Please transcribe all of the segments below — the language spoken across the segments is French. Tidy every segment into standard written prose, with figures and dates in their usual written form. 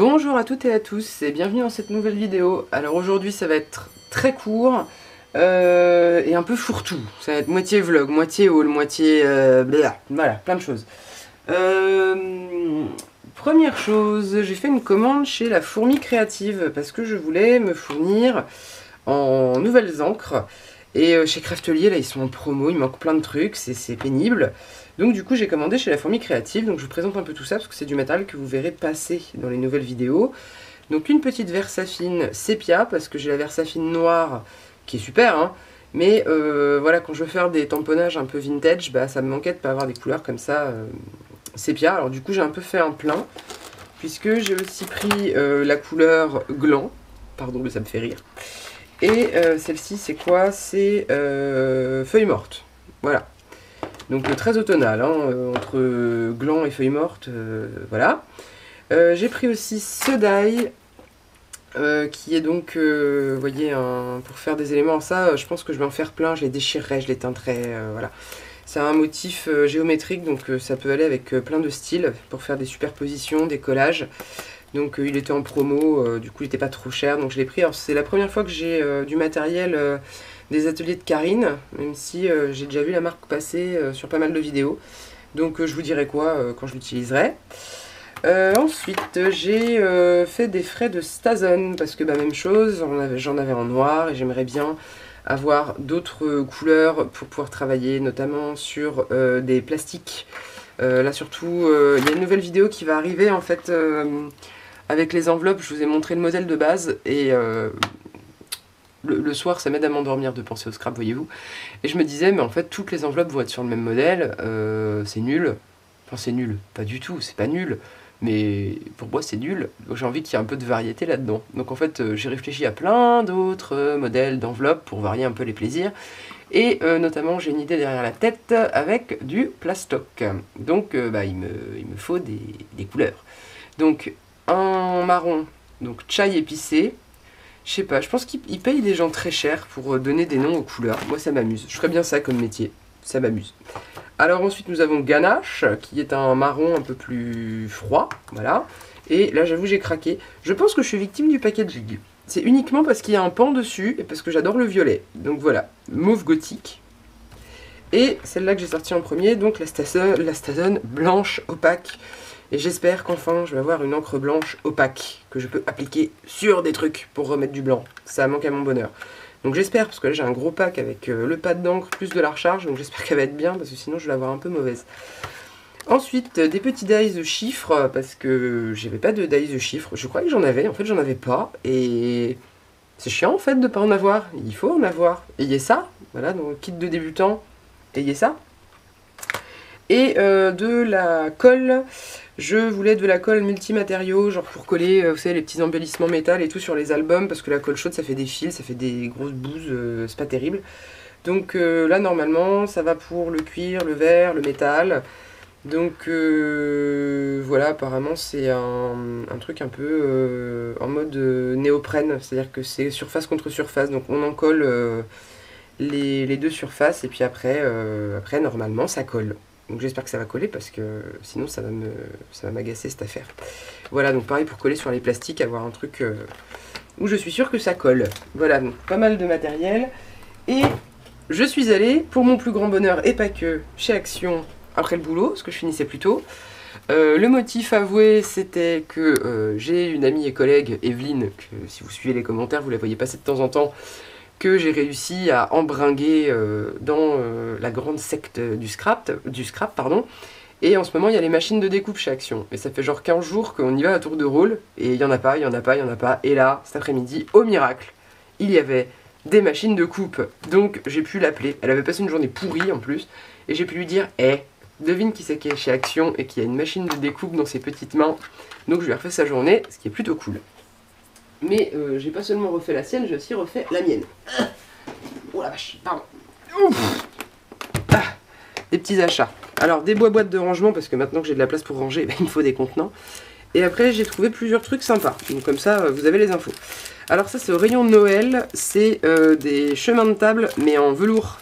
Bonjour à toutes et à tous et bienvenue dans cette nouvelle vidéo. Alors aujourd'hui ça va être très court et un peu fourre-tout. Ça va être moitié vlog, moitié haul, moitié... voilà, plein de choses. Première chose, j'ai fait une commande chez la Fourmi Créative parce que je voulais me fournir en nouvelles encres. Et chez Craftelier, là, ils sont en promo, il manque plein de trucs, c'est pénible. Donc du coup, j'ai commandé chez la Fourmi Créative, donc je vous présente un peu tout ça, parce que c'est du métal que vous verrez passer dans les nouvelles vidéos. Donc une petite Versafine sépia, parce que j'ai la Versafine noire, qui est super, hein. Mais voilà, quand je veux faire des tamponnages un peu vintage, bah, ça me manquait de pas avoir des couleurs comme ça, sépia. Alors du coup, j'ai un peu fait un plein, puisque j'ai aussi pris la couleur gland. Pardon, mais ça me fait rire. Et celle-ci, c'est quoi? C'est feuille morte. Voilà. Donc très automnal, hein, entre gland et feuille morte, voilà. J'ai pris aussi ce die, qui est donc, vous voyez, pour faire des éléments. Ça, je pense que je vais en faire plein, je les déchirerai, je les teinterai, voilà. C'est un motif géométrique, donc ça peut aller avec plein de styles, pour faire des superpositions, des collages. Donc il était en promo, du coup il n'était pas trop cher, donc je l'ai pris. Alors c'est la première fois que j'ai du matériel des ateliers de Karine, même si j'ai déjà vu la marque passer sur pas mal de vidéos. Donc je vous dirai quoi quand je l'utiliserai. Ensuite j'ai fait des frais de Stazon, parce que bah, même chose, j'en avais en noir et j'aimerais bien avoir d'autres couleurs pour pouvoir travailler, notamment sur des plastiques. Là surtout, il y a une nouvelle vidéo qui va arriver en fait... avec les enveloppes, je vous ai montré le modèle de base et le soir ça m'aide à m'endormir de penser au scrap, voyez-vous. Et je me disais, mais en fait toutes les enveloppes vont être sur le même modèle, c'est nul. Enfin c'est nul, pas du tout, c'est pas nul. Mais pour moi c'est nul, j'ai envie qu'il y ait un peu de variété là-dedans. Donc en fait j'ai réfléchi à plein d'autres modèles d'enveloppes pour varier un peu les plaisirs. Et notamment j'ai une idée derrière la tête avec du plastoc. Donc bah, il me faut des couleurs. Donc un marron, donc chai épicé. Je sais pas, je pense qu'ils payent des gens très cher pour donner des noms aux couleurs. Moi ça m'amuse, je ferais bien ça comme métier, ça m'amuse. Alors ensuite nous avons ganache, qui est un marron un peu plus froid, voilà. Et là j'avoue j'ai craqué. Je pense que je suis victime du packaging. C'est uniquement parce qu'il y a un pan dessus et parce que j'adore le violet. Donc voilà, mauve gothique. Et celle-là que j'ai sortie en premier, donc la Stazon blanche opaque. Et j'espère qu'enfin je vais avoir une encre blanche opaque que je peux appliquer sur des trucs pour remettre du blanc. Ça manque à mon bonheur. Donc j'espère, parce que là j'ai un gros pack avec le pad d'encre plus de la recharge, donc j'espère qu'elle va être bien parce que sinon je vais l'avoir un peu mauvaise. Ensuite des petits dies de chiffres, parce que j'avais pas de dies de chiffres. Je crois que j'en avais, en fait j'en avais pas. Et c'est chiant en fait de pas en avoir. Il faut en avoir. Ayez ça, voilà, donc kit de débutant, ayez ça. Et de la colle, je voulais de la colle multimatériaux, genre pour coller, vous savez, les petits embellissements métal et tout sur les albums, parce que la colle chaude ça fait des fils, ça fait des grosses bouses, c'est pas terrible. Donc là normalement ça va pour le cuir, le verre, le métal. Donc voilà, apparemment c'est un truc un peu en mode néoprène, c'est-à-dire que c'est surface contre surface, donc on en colle les deux surfaces et puis après normalement ça colle. Donc j'espère que ça va coller parce que sinon ça va m'agacer cette affaire. Voilà, donc pareil pour coller sur les plastiques, avoir un truc où je suis sûre que ça colle. Voilà, donc pas mal de matériel. Et je suis allée, pour mon plus grand bonheur et pas que, chez Action après le boulot, parce que je finissais plus tôt. Le motif avoué, c'était que j'ai une amie et collègue, Evelyne, que si vous suivez les commentaires, vous la voyez passer de temps en temps, que j'ai réussi à embringuer dans la grande secte du scrap, pardon. Et en ce moment, il y a les machines de découpe chez Action. Et ça fait genre 15 jours qu'on y va à tour de rôle, et il n'y en a pas, il n'y en a pas, il n'y en a pas. Et là, cet après-midi, au miracle, il y avait des machines de coupe. Donc j'ai pu l'appeler. Elle avait passé une journée pourrie en plus, et j'ai pu lui dire, devine qui c'est qui est chez Action et qui a une machine de découpe dans ses petites mains. Donc je lui ai refait sa journée, ce qui est plutôt cool. Mais j'ai pas seulement refait la sienne, j'ai aussi refait la mienne. Oh la vache, pardon. Des petits achats. Alors des boîtes de rangement, parce que maintenant que j'ai de la place pour ranger, ben, il me faut des contenants. Et après j'ai trouvé plusieurs trucs sympas. Donc comme ça, vous avez les infos. Alors ça c'est au rayon Noël, c'est des chemins de table, mais en velours.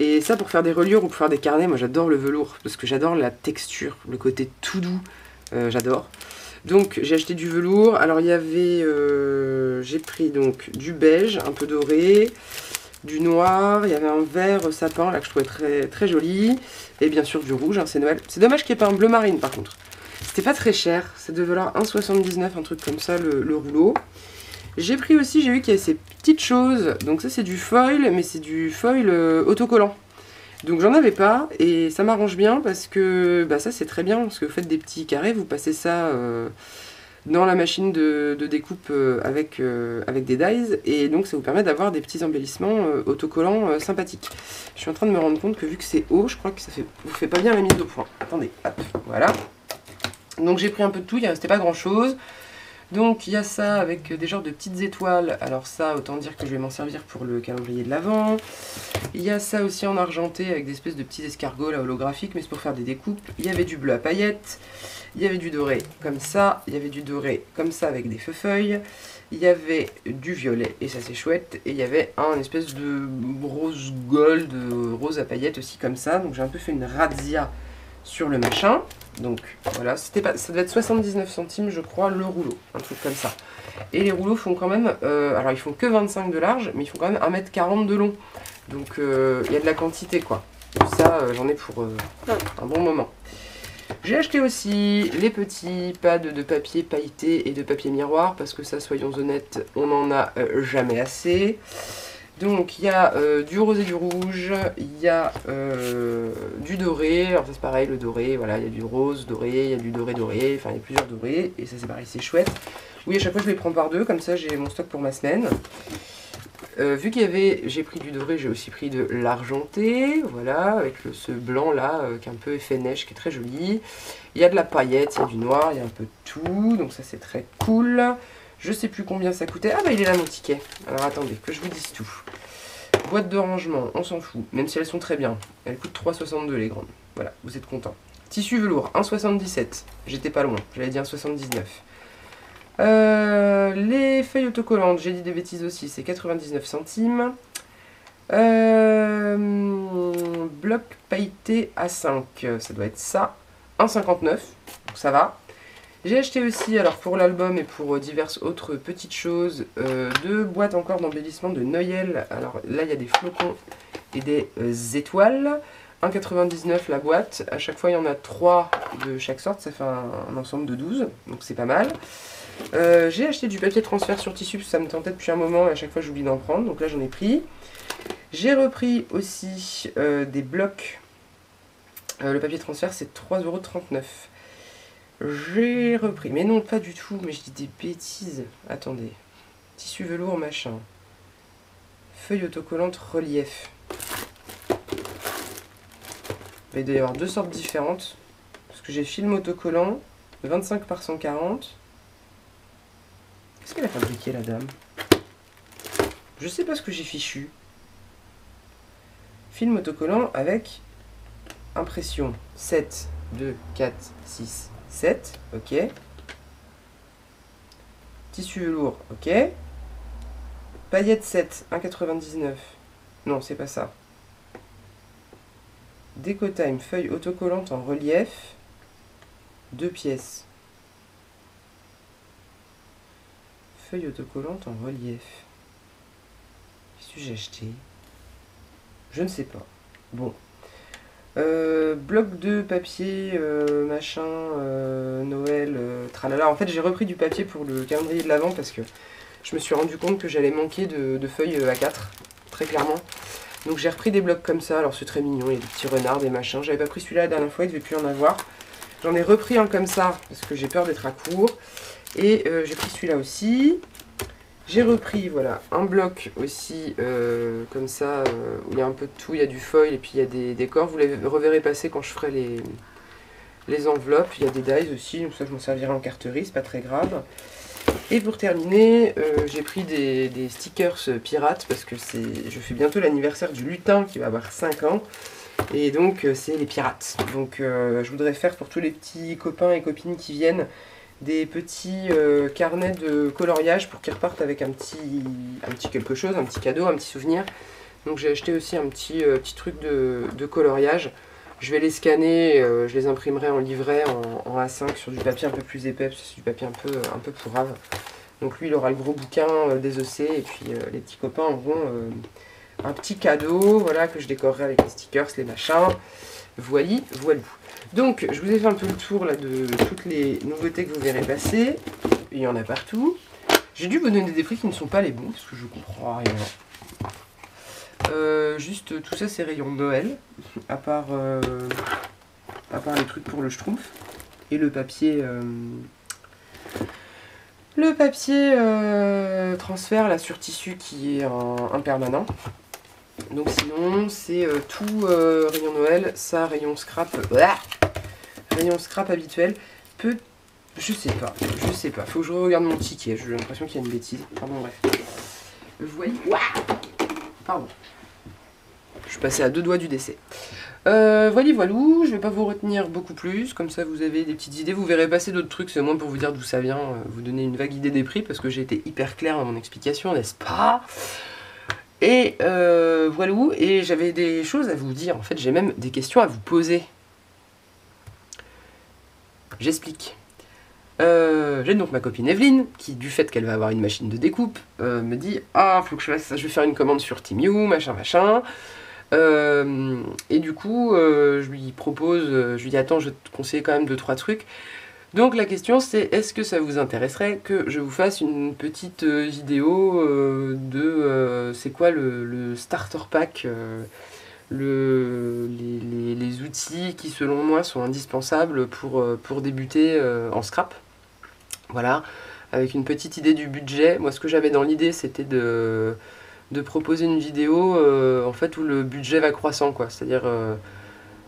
Et ça pour faire des reliures ou pour faire des carnets, moi j'adore le velours, parce que j'adore la texture, le côté tout doux, j'adore. Donc j'ai acheté du velours. Alors il y avait, j'ai pris donc du beige, un peu doré, du noir, il y avait un vert sapin là que je trouvais très, très joli, et bien sûr du rouge, hein, c'est Noël. C'est dommage qu'il n'y ait pas un bleu marine par contre. C'était pas très cher, ça devait valoir 1,79, un truc comme ça le rouleau. J'ai pris aussi, j'ai vu qu'il y avait ces petites choses, donc ça c'est du foil, mais c'est du foil autocollant. Donc j'en avais pas, et ça m'arrange bien parce que bah, ça c'est très bien, parce que vous faites des petits carrés, vous passez ça dans la machine de découpe avec des dies, et donc ça vous permet d'avoir des petits embellissements autocollants sympathiques. Je suis en train de me rendre compte que vu que c'est haut, je crois que ça vous fait pas bien la mise au point. Attendez, hop, voilà. Donc j'ai pris un peu de tout, il ne restait pas grand chose. Donc il y a ça avec des genres de petites étoiles, alors ça autant dire que je vais m'en servir pour le calendrier de l'Avent. Il y a ça aussi en argenté avec des espèces de petits escargots là holographiques, mais c'est pour faire des découpes. Il y avait du bleu à paillettes, il y avait du doré comme ça, il y avait du doré comme ça avec des feuilles, il y avait du violet et ça c'est chouette, et il y avait un espèce de rose gold, rose à paillettes aussi comme ça, donc j'ai un peu fait une razzia sur le machin. Donc voilà, ça devait être 79 centimes je crois le rouleau, un truc comme ça. Et les rouleaux font quand même, alors ils font que 25 de large, mais ils font quand même 1,40 m de long. Donc il y a de la quantité quoi. Donc ça j'en ai pour un bon moment. J'ai acheté aussi les petits pads de papier pailleté et de papier miroir, parce que ça, soyons honnêtes, on n'en a jamais assez. Donc il y a du rose et du rouge, il y a du doré, alors ça c'est pareil, le doré, voilà, il y a du rose doré, il y a du doré doré, enfin il y a plusieurs dorés, et ça c'est pareil, c'est chouette. Oui, à chaque fois je les prends par deux, comme ça j'ai mon stock pour ma semaine. Vu qu'il y avait, j'ai pris du doré, j'ai aussi pris de l'argenté, voilà, avec ce blanc là, qui est un peu effet neige, qui est très joli. Il y a de la paillette, il y a du noir, il y a un peu de tout, donc ça c'est très cool. Je sais plus combien ça coûtait. Ah bah il est là mon ticket. Alors attendez, que je vous dise tout. Boîte de rangement, on s'en fout, même si elles sont très bien. Elles coûtent 3,62 les grandes. Voilà, vous êtes contents. Tissu velours, 1,77. J'étais pas loin, j'avais dit 1,79. Les feuilles autocollantes, j'ai dit des bêtises aussi, c'est 99 centimes. Bloc pailleté A5, ça doit être ça. 1,59, donc ça va. J'ai acheté aussi, alors pour l'album et pour diverses autres petites choses, deux boîtes encore d'embellissement de Noël. Alors là, il y a des flocons et des étoiles. 1,99 la boîte. À chaque fois, il y en a 3 de chaque sorte. Ça fait un ensemble de 12, donc c'est pas mal. J'ai acheté du papier transfert sur tissu, parce que ça me tentait depuis un moment et à chaque fois, j'oublie d'en prendre. Donc là, j'en ai pris. J'ai repris aussi des blocs. Le papier transfert, c'est 3,39 €. J'ai repris, mais non pas du tout, mais je dis des bêtises. Attendez, tissu velours machin, feuille autocollante relief. Il doit y avoir deux sortes différentes, parce que j'ai film autocollant, 25 par 140. Qu'est-ce qu'elle a fabriqué la dame? Je sais pas ce que j'ai fichu. Film autocollant avec impression 7, 2, 4, 6, 7, ok. Tissu velours, ok. Paillettes 7, 1,99. Non, c'est pas ça. Décotime, feuille autocollante en relief, 2 pièces. Feuille autocollante en relief. Qu'est-ce que j'ai acheté? Je ne sais pas. Bon. Bloc de papier, machin, Noël, tralala. En fait, j'ai repris du papier pour le calendrier de l'Avent parce que je me suis rendu compte que j'allais manquer de feuilles A4, très clairement. Donc j'ai repris des blocs comme ça. Alors c'est très mignon, il y a des petits renards, des machins. J'avais pas pris celui-là la dernière fois, il devait plus en avoir. J'en ai repris un comme ça parce que j'ai peur d'être à court. Et j'ai pris celui-là aussi. J'ai repris, voilà, un bloc aussi, comme ça, où il y a un peu de tout, il y a du foil et puis il y a des décors. Vous les reverrez passer quand je ferai les enveloppes. Il y a des dies aussi, donc ça je m'en servirai en carterie, c'est pas très grave. Et pour terminer, j'ai pris des stickers pirates, parce que je fais bientôt l'anniversaire du lutin qui va avoir 5 ans. Et donc c'est les pirates. Donc je voudrais faire pour tous les petits copains et copines qui viennent, des petits carnets de coloriage pour qu'ils repartent avec un petit quelque chose, un petit cadeau, un petit souvenir. Donc j'ai acheté aussi un petit truc de coloriage. Je vais les scanner, je les imprimerai en livret en A5 sur du papier un peu plus épais, parce que c'est du papier un peu pourrave. Donc lui, il aura le gros bouquin désossé, et puis les petits copains auront un petit cadeau, voilà, que je décorerai avec les stickers, les machins. Voili, voilou. Donc, je vous ai fait un peu le tour là de toutes les nouveautés que vous verrez passer. Il y en a partout. J'ai dû vous donner des prix qui ne sont pas les bons, parce que je comprends rien. Juste, tout ça, c'est rayon Noël, à part les trucs pour le schtroumpf. Et le papier... transfert là sur tissu qui est un permanent. Donc sinon c'est tout rayon Noël, ça rayon scrap, rayon scrap habituel. Je sais pas, faut que je regarde mon ticket, j'ai l'impression qu'il y a une bêtise. Pardon, bref. Vous voyez, pardon. Je suis passé à 2 doigts du décès. Voilà, voilou, je vais pas vous retenir beaucoup plus, comme ça vous avez des petites idées, vous verrez passer d'autres trucs, c'est moins pour vous dire d'où ça vient, vous donner une vague idée des prix, parce que j'ai été hyper clair dans mon explication, n'est-ce pas? Et voilou, et j'avais des choses à vous dire, en fait j'ai même des questions à vous poser. J'explique. J'ai donc ma copine Evelyne, qui du fait qu'elle va avoir une machine de découpe, me dit « Ah, faut que je fasse ça, je vais faire une commande sur Temu, machin, machin. » Et du coup, je lui propose, je lui dis « Attends, je vais te conseiller quand même 2-3 trucs. » Donc la question c'est, est-ce que ça vous intéresserait que je vous fasse une petite vidéo de c'est quoi le starter pack, les outils qui selon moi sont indispensables pour débuter en scrap. Voilà, avec une petite idée du budget. Moi ce que j'avais dans l'idée c'était de proposer une vidéo en fait où le budget va croissant, quoi. C'est-à-dire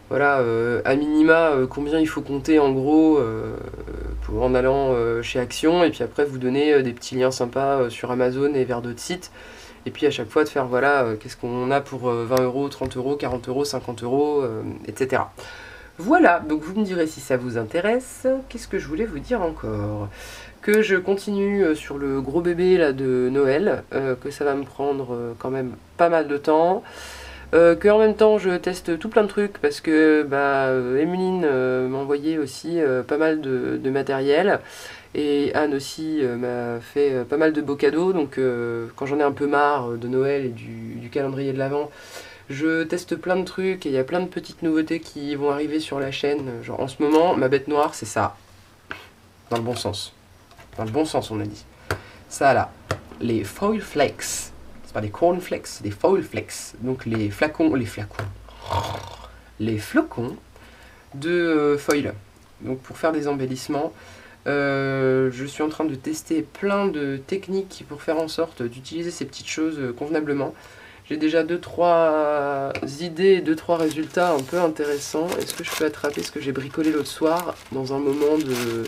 voilà, à minima, combien il faut compter en gros en allant chez Action, et puis après vous donner des petits liens sympas sur Amazon et vers d'autres sites. Et puis à chaque fois de faire, voilà, qu'est-ce qu'on a pour 20 €, 30 €, 40 €, 50 €, etc. Voilà, donc vous me direz si ça vous intéresse. Qu'est-ce que je voulais vous dire encore? Que je continue sur le gros bébé là de Noël, que ça va me prendre quand même pas mal de temps. Que en même temps je teste tout plein de trucs parce que Emeline m'a envoyé aussi pas mal de matériel, et Anne aussi m'a fait pas mal de beaux cadeaux, donc quand j'en ai un peu marre de Noël et du calendrier de l'Avent, je teste plein de trucs, et il y a plein de petites nouveautés qui vont arriver sur la chaîne. Genre en ce moment ma bête noire c'est ça, dans le bon sens, on a dit, ça là, les foil flakes. C'est pas des cornflakes, c'est des foil flakes. Donc les flocons de foil. Donc pour faire des embellissements, je suis en train de tester plein de techniques pour faire en sorte d'utiliser ces petites choses convenablement. J'ai déjà 2-3 idées, 2-3 résultats un peu intéressants. Est-ce que je peux attraper ce que j'ai bricolé l'autre soir dans un moment de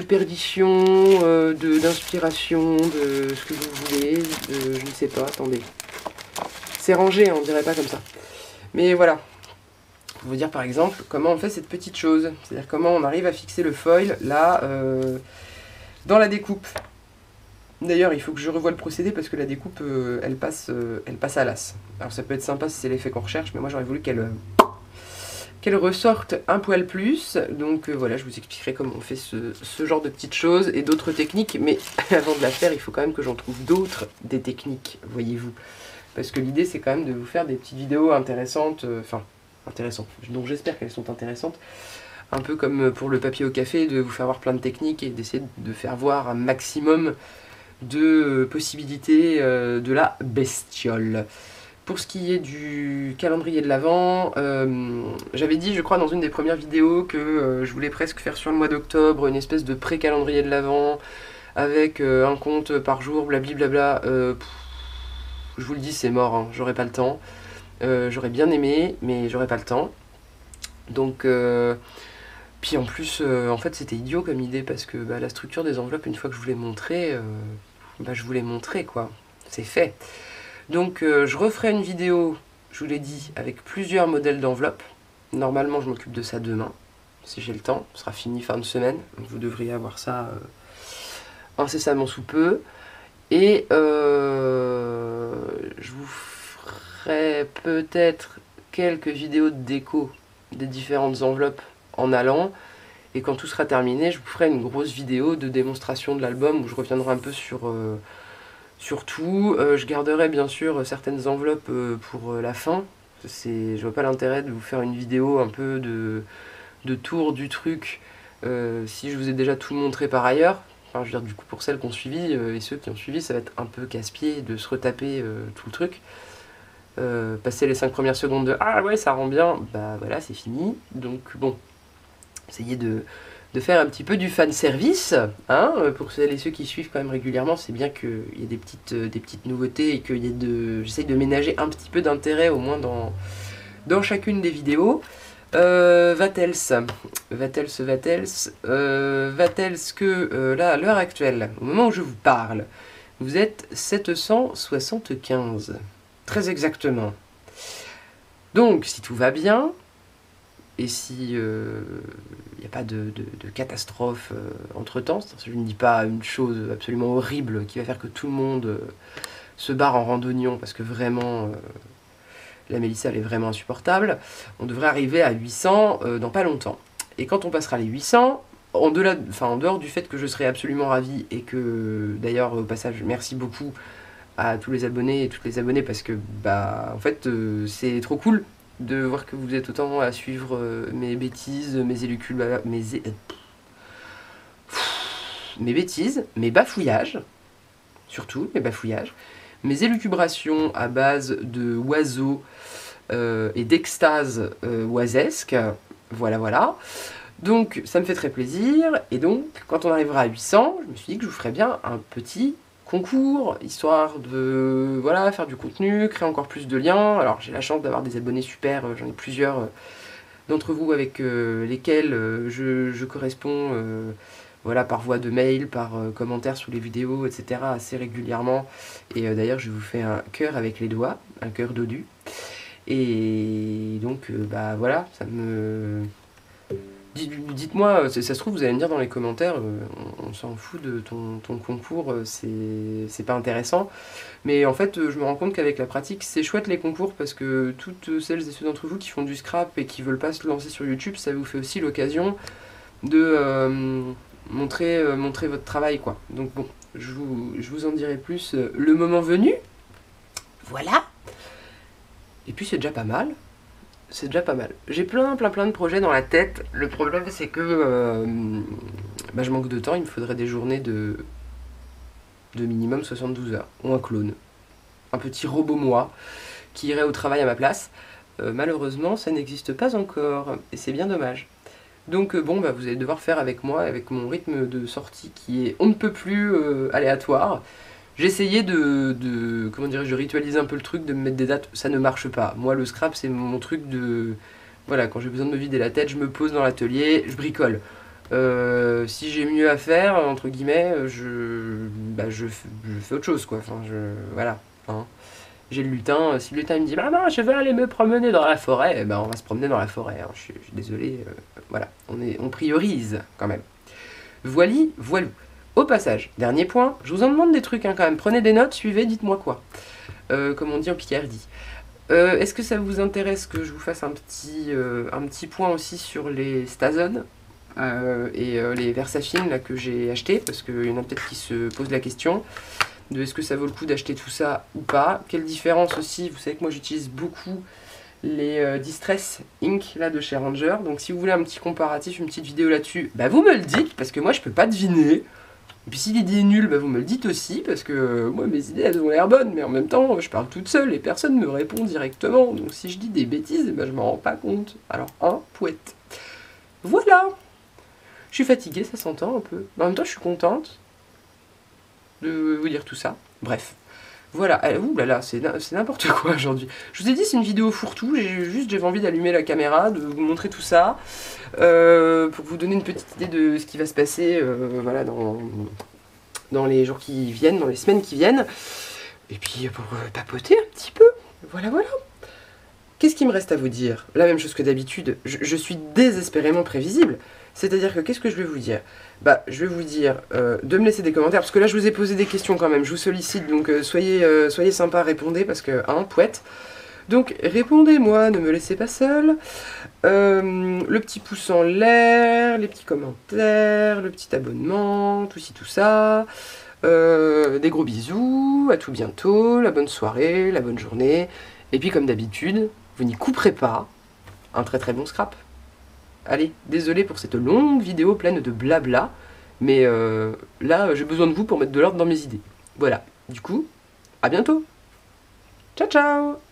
perdition, d'inspiration, de ce que vous voulez, je ne sais pas, attendez. C'est rangé, on dirait pas comme ça. Mais voilà, pour vous dire par exemple comment on fait cette petite chose, c'est-à-dire comment on arrive à fixer le foil là, dans la découpe. D'ailleurs, il faut que je revoie le procédé parce que la découpe, elle passe à l'as. Alors ça peut être sympa si c'est l'effet qu'on recherche, mais moi j'aurais voulu qu'elle ressorte un poil plus. Donc voilà, je vous expliquerai comment on fait ce genre de petites choses et d'autres techniques, mais avant de la faire il faut quand même que j'en trouve d'autres, des techniques, voyez-vous, parce que l'idée c'est quand même de vous faire des petites vidéos intéressantes, intéressantes, donc j'espère qu'elles sont intéressantes, un peu comme pour le papier au café, de vous faire voir plein de techniques et d'essayer de faire voir un maximum de possibilités de la bestiole. Pour ce qui est du calendrier de l'Avent, j'avais dit, je crois, dans une des premières vidéos que je voulais presque faire sur le mois d'octobre une espèce de pré-calendrier de l'Avent avec un compte par jour, blablabla. Je vous le dis, c'est mort, hein, j'aurais pas le temps. J'aurais bien aimé, mais j'aurais pas le temps. Donc, puis en plus, en fait, c'était idiot comme idée parce que la structure des enveloppes, une fois que je vous l'ai montré, je vous l'ai montré, quoi. C'est fait. Donc je referai une vidéo, je vous l'ai dit, avec plusieurs modèles d'enveloppes. Normalement je m'occupe de ça demain, si j'ai le temps, ce sera fini fin de semaine, donc vous devriez avoir ça incessamment sous peu. Et je vous ferai peut-être quelques vidéos de déco des différentes enveloppes en allant. Et quand tout sera terminé, je vous ferai une grosse vidéo de démonstration de l'album où je reviendrai un peu sur tout. Je garderai bien sûr certaines enveloppes pour la fin. Je vois pas l'intérêt de vous faire une vidéo un peu de tour du truc si je vous ai déjà tout montré par ailleurs. Enfin, je veux dire, du coup, pour celles qui ont suivi et ceux qui ont suivi, ça va être un peu casse-pied de se retaper tout le truc. Passer les 5 premières secondes de ah ouais, ça rend bien, bah voilà, c'est fini. Donc bon, essayez de faire un petit peu du fan service, hein, pour celles et ceux qui suivent quand même régulièrement. C'est bien qu'il y ait des petites nouveautés et qu'il y ait j'essaye de ménager un petit peu d'intérêt au moins dans chacune des vidéos. Va-t-elle que là, à l'heure actuelle, au moment où je vous parle, vous êtes 775, très exactement. Donc, si tout va bien, et si il n'y a pas de catastrophe entre-temps, je ne dis pas une chose absolument horrible qui va faire que tout le monde se barre en randonnion, parce que vraiment... la Mélissa, elle est vraiment insupportable. On devrait arriver à 800 dans pas longtemps. Et quand on passera les 800, en dehors du fait que je serai absolument ravi et que, d'ailleurs, au passage, merci beaucoup à tous les abonnés et toutes les abonnées parce que, bah, en fait, c'est trop cool de voir que vous êtes autant à suivre mes bêtises, mes bêtises, mes bafouillages, surtout mes bafouillages, mes élucubrations à base de oiseaux et d'extase oisesque, voilà. Donc ça me fait très plaisir, et donc quand on arrivera à 800, je me suis dit que je vous ferais bien un petit concours, histoire de faire du contenu, créer encore plus de liens. Alors j'ai la chance d'avoir des abonnés super, j'en ai plusieurs d'entre vous avec lesquels je corresponds par voie de mail, par commentaires sous les vidéos, etc. assez régulièrement. Et d'ailleurs, je vous fais un cœur avec les doigts, un cœur dodu. Et donc, voilà, ça me... Dites-moi, ça se trouve, vous allez me dire dans les commentaires, on s'en fout de ton concours, c'est pas intéressant. Mais en fait, je me rends compte qu'avec la pratique, c'est chouette les concours, parce que toutes celles et ceux d'entre vous qui font du scrap et qui veulent pas se lancer sur YouTube, ça vous fait aussi l'occasion de... montrer votre travail, quoi. Donc bon, je vous en dirai plus le moment venu. Voilà. Et puis c'est déjà pas mal. C'est déjà pas mal. J'ai plein de projets dans la tête. Le problème c'est que je manque de temps. Il me faudrait des journées de minimum 72 heures. Ou un clone. Un petit robot moi qui irait au travail à ma place. Malheureusement, ça n'existe pas encore. Et c'est bien dommage. Donc vous allez devoir faire avec moi, avec mon rythme de sortie qui est on ne peut plus aléatoire. J'ai essayé de ritualiser un peu le truc, de me mettre des dates, ça ne marche pas. Moi le scrap c'est mon truc de... Voilà, quand j'ai besoin de me vider la tête, je me pose dans l'atelier, je bricole. Si j'ai mieux à faire, entre guillemets, je fais autre chose, quoi. Enfin, voilà. Hein. J'ai le lutin, si le lutin me dit « Maman, je vais aller me promener dans la forêt », on va se promener dans la forêt. Hein. Je suis désolé, voilà. On priorise, quand même. Voilou. Au passage, dernier point, je vous en demande des trucs, hein, quand même. Prenez des notes, suivez, dites-moi quoi. Comme on dit en Picardie. Est-ce que ça vous intéresse que je vous fasse un petit point aussi sur les Stazon et les Versafilm là, que j'ai acheté, parce qu'il y en a peut-être qui se posent la question de est-ce que ça vaut le coup d'acheter tout ça ou pas. Quelle différence aussi, vous savez que moi j'utilise beaucoup les Distress Ink là, de chez Ranger, donc si vous voulez un petit comparatif, une petite vidéo là-dessus, vous me le dites, parce que moi je peux pas deviner. Et puis si l'idée est nulle, vous me le dites aussi, parce que moi mes idées elles ont l'air bonnes, mais en même temps je parle toute seule et personne me répond directement, donc si je dis des bêtises, je m'en rends pas compte. Alors poète. Voilà. Je suis fatiguée, ça s'entend un peu. Mais en même temps je suis contente de vous dire tout ça. Bref. Voilà, ouh là là, c'est n'importe quoi aujourd'hui. Je vous ai dit, c'est une vidéo fourre-tout, j'avais envie d'allumer la caméra, de vous montrer tout ça, pour vous donner une petite idée de ce qui va se passer voilà, dans les jours qui viennent, dans les semaines qui viennent, et puis pour papoter un petit peu, voilà. Qu'est-ce qu'il me reste à vous dire? La même chose que d'habitude, je suis désespérément prévisible. C'est-à-dire que, qu'est-ce que je vais vous dire? Je vais vous dire de me laisser des commentaires, parce que là je vous ai posé des questions quand même, je vous sollicite, donc soyez sympa, répondez, parce que, poète. Donc répondez-moi, ne me laissez pas seule. Le petit pouce en l'air, les petits commentaires, le petit abonnement, tout ci tout ça. Des gros bisous, à tout bientôt, la bonne soirée, la bonne journée. Et puis comme d'habitude, vous n'y couperez pas. Un très très bon scrap. Allez, désolé pour cette longue vidéo pleine de blabla, mais là j'ai besoin de vous pour mettre de l'ordre dans mes idées. Voilà, du coup, à bientôt. Ciao ciao.